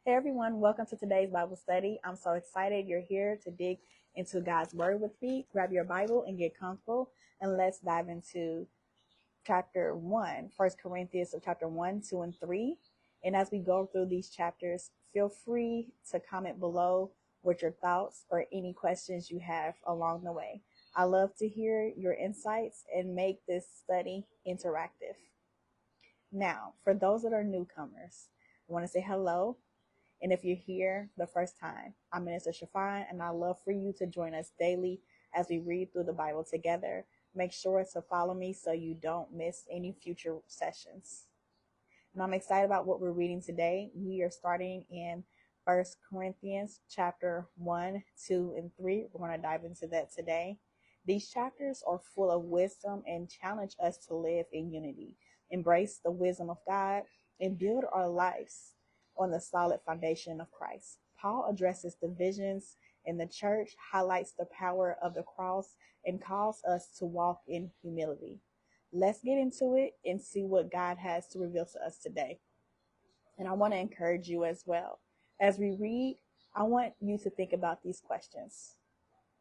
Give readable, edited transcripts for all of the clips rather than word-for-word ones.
Hey everyone, welcome to today's Bible study. I'm so excited you're here to dig into God's Word with me. Grab your Bible and get comfortable, and let's dive into chapter 1, First Corinthians of chapter 1, 2, and 3. And as we go through these chapters, feel free to comment below with your thoughts or any questions you have along the way. I love to hear your insights and make this study interactive. Now, for those that are newcomers, I want to say hello. And if you're here the first time, I'm Minister Shafine, and I love for you to join us daily as we read through the Bible together. Make sure to follow me so you don't miss any future sessions. And I'm excited about what we're reading today. We are starting in First Corinthians chapter 1, 2, and 3. We're going to dive into that today. These chapters are full of wisdom and challenge us to live in unity, embrace the wisdom of God, and build our lives on the solid foundation of Christ. Paul addresses divisions in the church, highlights the power of the cross, and calls us to walk in humility. Let's get into it and see what God has to reveal to us today. And I want to encourage you as well. As we read, I want you to think about these questions.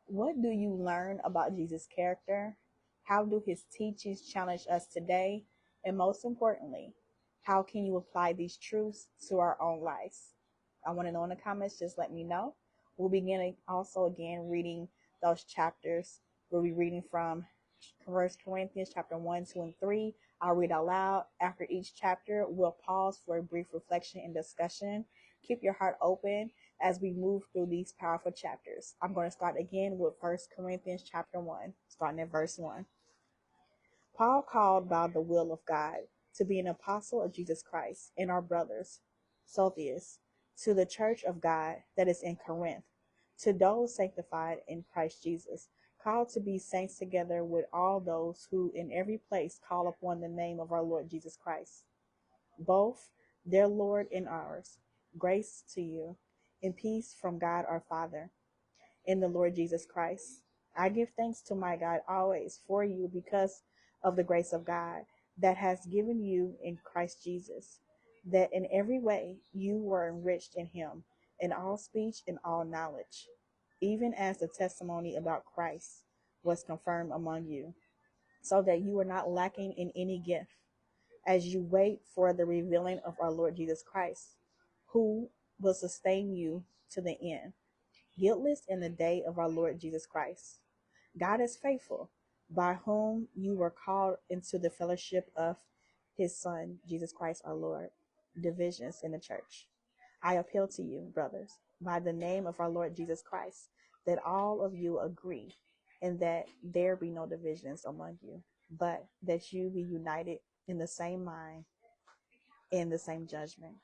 What do you learn about Jesus' character? How do his teachings challenge us today? And most importantly, how can you apply these truths to our own lives? I want to know in the comments, just let me know. We'll begin also again reading those chapters. We'll be reading from First Corinthians chapter 1, 2, and 3. I'll read out loud. After each chapter, we'll pause for a brief reflection and discussion. Keep your heart open as we move through these powerful chapters. I'm going to start again with First Corinthians chapter 1, starting at verse 1. Paul, called by the will of God to be an apostle of Jesus Christ, and our brothers, Sophius, to the church of God that is in Corinth, to those sanctified in Christ Jesus, called to be saints together with all those who in every place call upon the name of our Lord Jesus Christ, both their Lord and ours. Grace to you and peace from God our Father in the Lord Jesus Christ. I give thanks to my God always for you because of the grace of God that has given you in Christ Jesus, that in every way you were enriched in him, in all speech and all knowledge, even as the testimony about Christ was confirmed among you, so that you are not lacking in any gift as you wait for the revealing of our Lord Jesus Christ, who will sustain you to the end, guiltless in the day of our Lord Jesus Christ. God is faithful, by whom you were called into the fellowship of his Son, Jesus Christ our Lord. Divisions in the church. I appeal to you, brothers, by the name of our Lord Jesus Christ, that all of you agree, and that there be no divisions among you, but that you be united in the same mind, in the same judgment.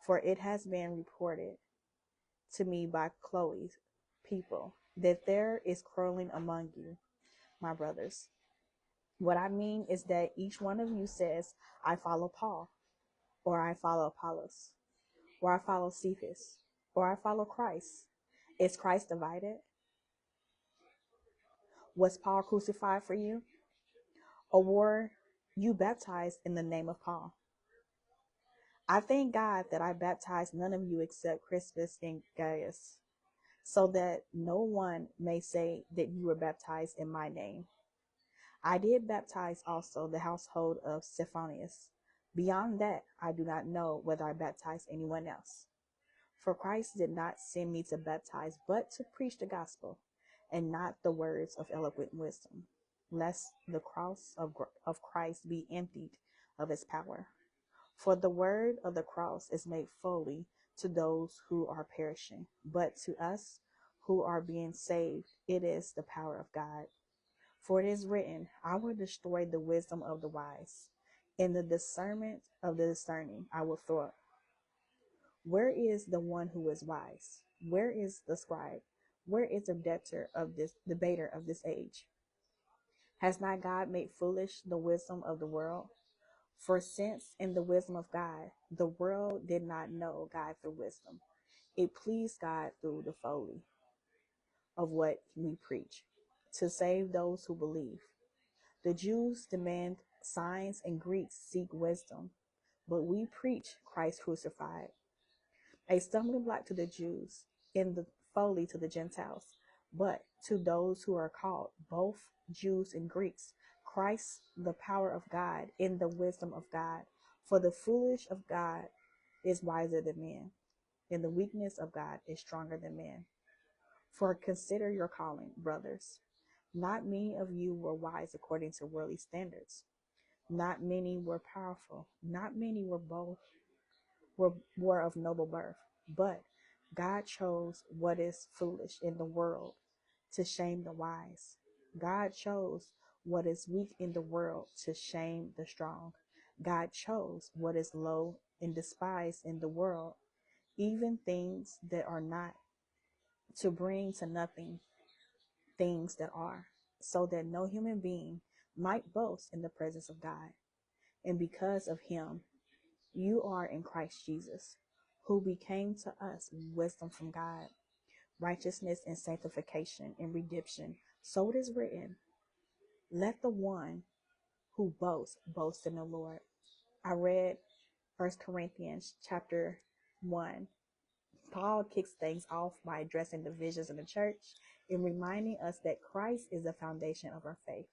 For it has been reported to me by Chloe's people that there is quarreling among you, my brothers. What I mean is that each one of you says, I follow Paul, or I follow Apollos, or I follow Cephas, or I follow Christ. Is Christ divided? Was Paul crucified for you? Or were you baptized in the name of Paul? I thank God that I baptized none of you except Crispus and Gaius, so that no one may say that you were baptized in my name. I did baptize also the household of Stephanius. Beyond that, I do not know whether I baptized anyone else. For Christ did not send me to baptize, but to preach the gospel, and not the words of eloquent wisdom, lest the cross of Christ be emptied of its power. For the word of the cross is made folly to those who are perishing, but to us who are being saved, it is the power of God. For it is written, I will destroy the wisdom of the wise, and the discernment of the discerning I will thwart. Where is the one who is wise? Where is the scribe? Where is the debater of this age? Has not God made foolish the wisdom of the world? For since in the wisdom of God, the world did not know God through wisdom, it pleased God through the folly of what we preach, to save those who believe. The Jews demand signs and Greeks seek wisdom, but we preach Christ crucified. a stumbling block to the Jews, and the folly to the Gentiles. But to those who are called, both Jews and Greeks, Christ, the power of God, and the wisdom of God. For the foolish of God is wiser than men, and the weakness of God is stronger than men. For consider your calling, brothers. Not many of you were wise according to worldly standards. Not many were powerful. Not many were bold, were of noble birth. But God chose what is foolish in the world to shame the wise. God chose what is weak in the world to shame the strong. God chose what is low and despised in the world, even things that are not, to bring to nothing things that are, so that no human being might boast in the presence of God. And because of him, you are in Christ Jesus, who became to us wisdom from God, righteousness and sanctification and redemption. So it is written, let the one who boasts boast in the Lord. I read 1 Corinthians chapter 1. Paul kicks things off by addressing divisions in the church and reminding us that Christ is the foundation of our faith.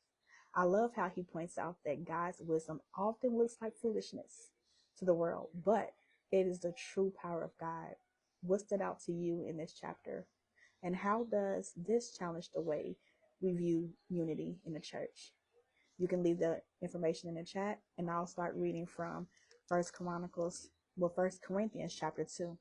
I love how he points out that God's wisdom often looks like foolishness to the world, but it is the true power of God. What stood out to you in this chapter? And how does this challenge the way we view unity in the church? You can leave the information in the chat, and I'll start reading from First Corinthians chapter 2.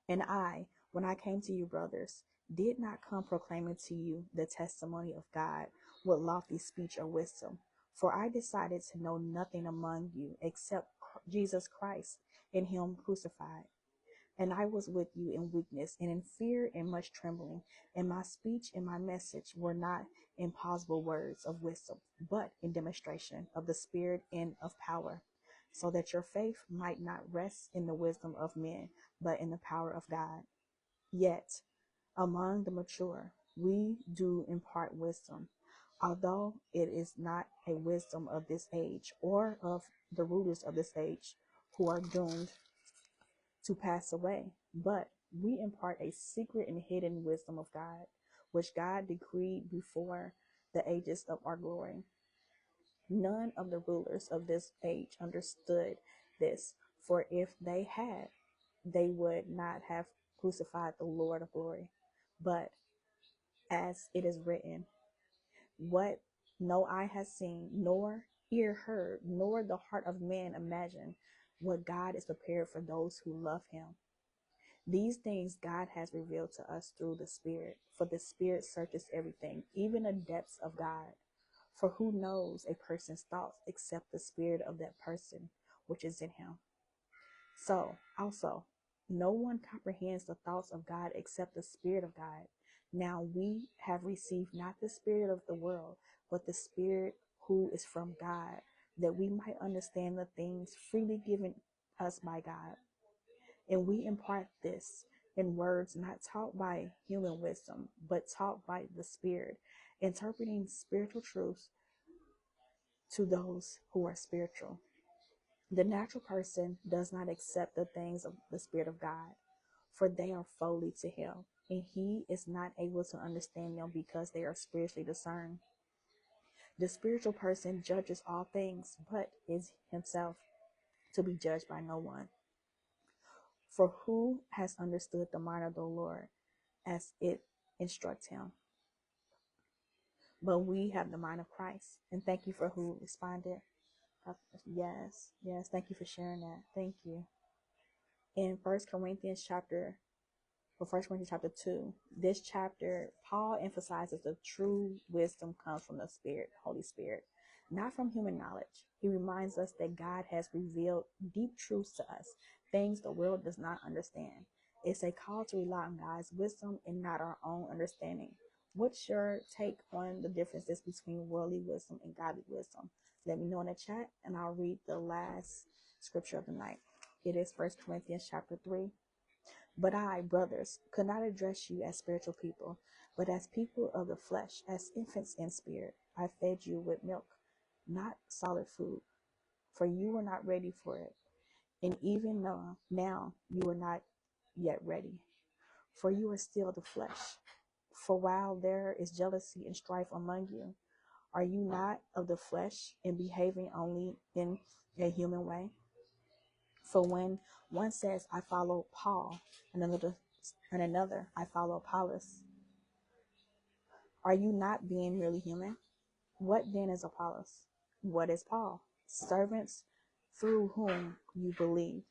And I, when I came to you, brothers, did not come proclaiming to you the testimony of God with lofty speech or wisdom. For I decided to know nothing among you except Jesus Christ and him crucified. And I was with you in weakness and in fear and much trembling. And my speech and my message were not impossible words of wisdom, but in demonstration of the Spirit and of power, so that your faith might not rest in the wisdom of men, but in the power of God. Yet, among the mature, we do impart wisdom, although it is not a wisdom of this age or of the rulers of this age who are doomed to pass away, but we impart a secret and hidden wisdom of God, which God decreed before the ages of our glory. None of the rulers of this age understood this, for if they had, they would not have crucified the Lord of glory. But as it is written, what no eye has seen, nor ear heard, nor the heart of man imagined, what God is prepared for those who love him. These things God has revealed to us through the Spirit, for the Spirit searches everything, even the depths of God. For who knows a person's thoughts except the spirit of that person which is in him? So, also, no one comprehends the thoughts of God except the Spirit of God. Now we have received not the spirit of the world, but the Spirit who is from God, that we might understand the things freely given us by God. And we impart this in words not taught by human wisdom, but taught by the Spirit, interpreting spiritual truths to those who are spiritual. The natural person does not accept the things of the Spirit of God, for they are folly to him, and he is not able to understand them because they are spiritually discerned. The spiritual person judges all things, but is himself to be judged by no one. For who has understood the mind of the Lord as it instructs him? But we have the mind of Christ. And thank you for who responded. Yes, yes. Thank you for sharing that. Thank you. In First Corinthians chapter 2, this chapter, Paul emphasizes the true wisdom comes from the Spirit, Holy Spirit, not from human knowledge. He reminds us that God has revealed deep truths to us, things the world does not understand. It's a call to rely on God's wisdom and not our own understanding. What's your take on the differences between worldly wisdom and godly wisdom? Let me know in the chat, and I'll read the last scripture of the night. It is 1 Corinthians chapter 3. But I, brothers, could not address you as spiritual people, but as people of the flesh, as infants in spirit. I fed you with milk, not solid food, for you were not ready for it. And even now you are not yet ready, for you are still the flesh. For while there is jealousy and strife among you, are you not of the flesh and behaving only in a human way? For when one says, I follow Paul, and another, I follow Apollos, are you not being really human? What then is Apollos? What is Paul? Servants through whom you believed,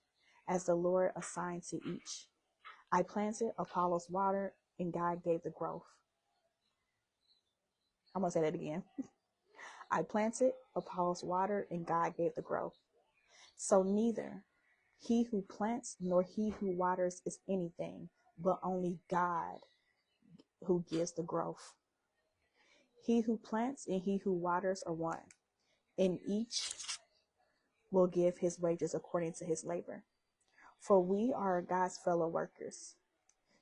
as the Lord assigned to each. I planted, Apollos watered, and God gave the growth. I'm going to say that again. I planted, Apollos watered, and God gave the growth. So neither he who plants nor he who waters is anything, but only God who gives the growth. He who plants and he who waters are one, and each will give his wages according to his labor. For we are God's fellow workers.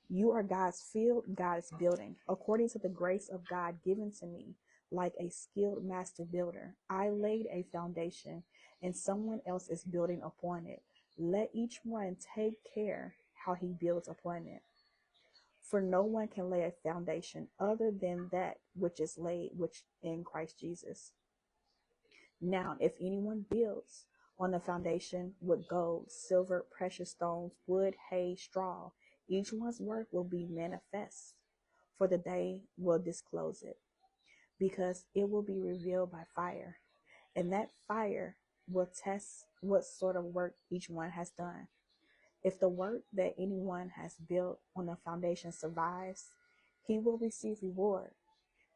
You are God's field, God's building. According to the grace of God given to me, like a skilled master builder, I laid a foundation, and someone else is building upon it. Let each one take care how he builds upon it. For no one can lay a foundation other than that which is laid, which in Christ Jesus. Now, if anyone builds on the foundation with gold, silver, precious stones, wood, hay, straw, each one's work will be manifest, for the day will disclose it, because it will be revealed by fire, and that fire will test what sort of work each one has done. If the work that anyone has built on the foundation survives, he will receive reward.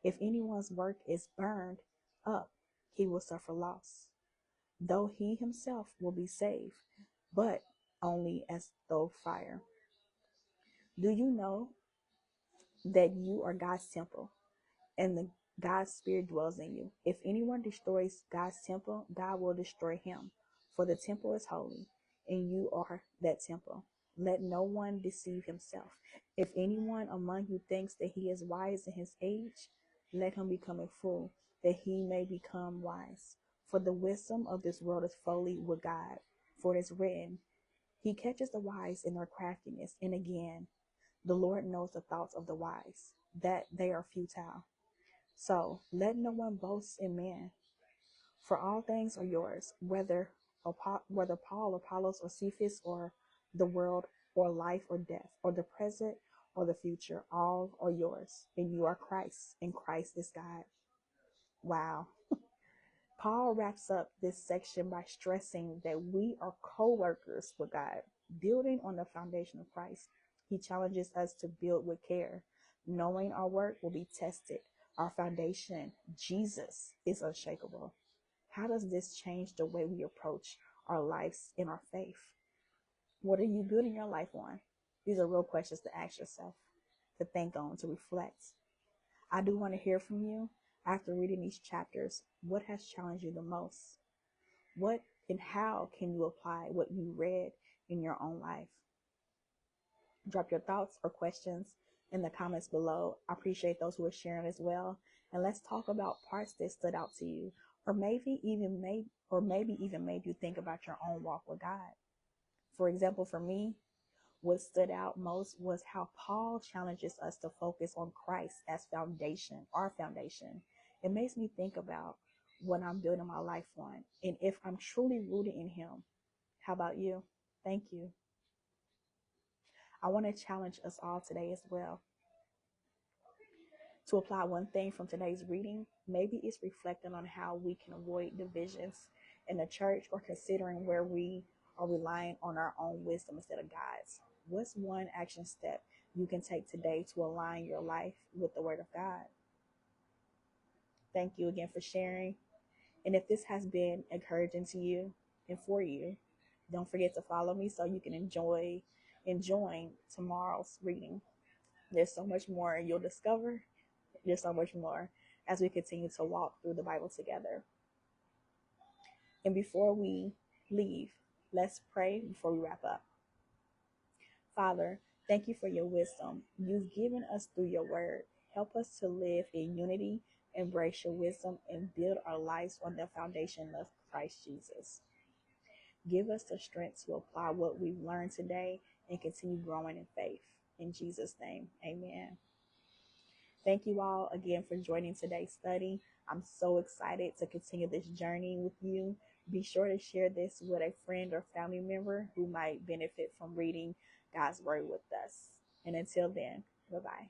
If anyone's work is burned up, he will suffer loss, though he himself will be saved, but only as though fire. Do you know that you are God's temple, and the God's spirit dwells in you? If anyone destroys God's temple, God will destroy him, for the temple is holy, and you are that temple. Let no one deceive himself. If anyone among you thinks that he is wise in his age, let him become a fool, that he may become wise. For the wisdom of this world is folly with God. For it is written, He catches the wise in their craftiness. And again, the Lord knows the thoughts of the wise, that they are futile. So let no one boast in man, for all things are yours, whether Paul, Apollos, or Cephas, or the world, or life, or death, or the present, or the future, all are yours, and you are Christ, and Christ is God. Wow. Paul wraps up this section by stressing that we are co-workers with God, building on the foundation of Christ. He challenges us to build with care, knowing our work will be tested. Our foundation, Jesus, is unshakable. How does this change the way we approach our lives in our faith? What are you building your life on? These are real questions to ask yourself, to think on, to reflect. I do want to hear from you after reading these chapters. What has challenged you the most? What and how can you apply what you read in your own life? Drop your thoughts or questions in the comments below. I appreciate those who are sharing as well. And let's talk about parts that stood out to you, or maybe even made you think about your own walk with God. For example, for me, what stood out most was how Paul challenges us to focus on Christ as foundation, our foundation. It makes me think about what I'm building my life on, and if I'm truly rooted in Him. How about you? Thank you. I want to challenge us all today as well to apply one thing from today's reading. Maybe it's reflecting on how we can avoid divisions in the church, or considering where we are relying on our own wisdom instead of God's. What's one action step you can take today to align your life with the Word of God? Thank you again for sharing. And if this has been encouraging to you and for you, don't forget to follow me so you can enjoy tomorrow's reading. There's so much more you'll discover. There's so much more as we continue to walk through the Bible together. And before we leave, let's pray before we wrap up. Father, thank you for your wisdom you've given us through your word. Help us to live in unity, embrace your wisdom, and build our lives on the foundation of Christ Jesus. Give us the strength to apply what we've learned today and continue growing in faith. In Jesus' name, amen. Thank you all again for joining today's study. I'm so excited to continue this journey with you. Be sure to share this with a friend or family member who might benefit from reading God's Word with us. And until then, bye-bye.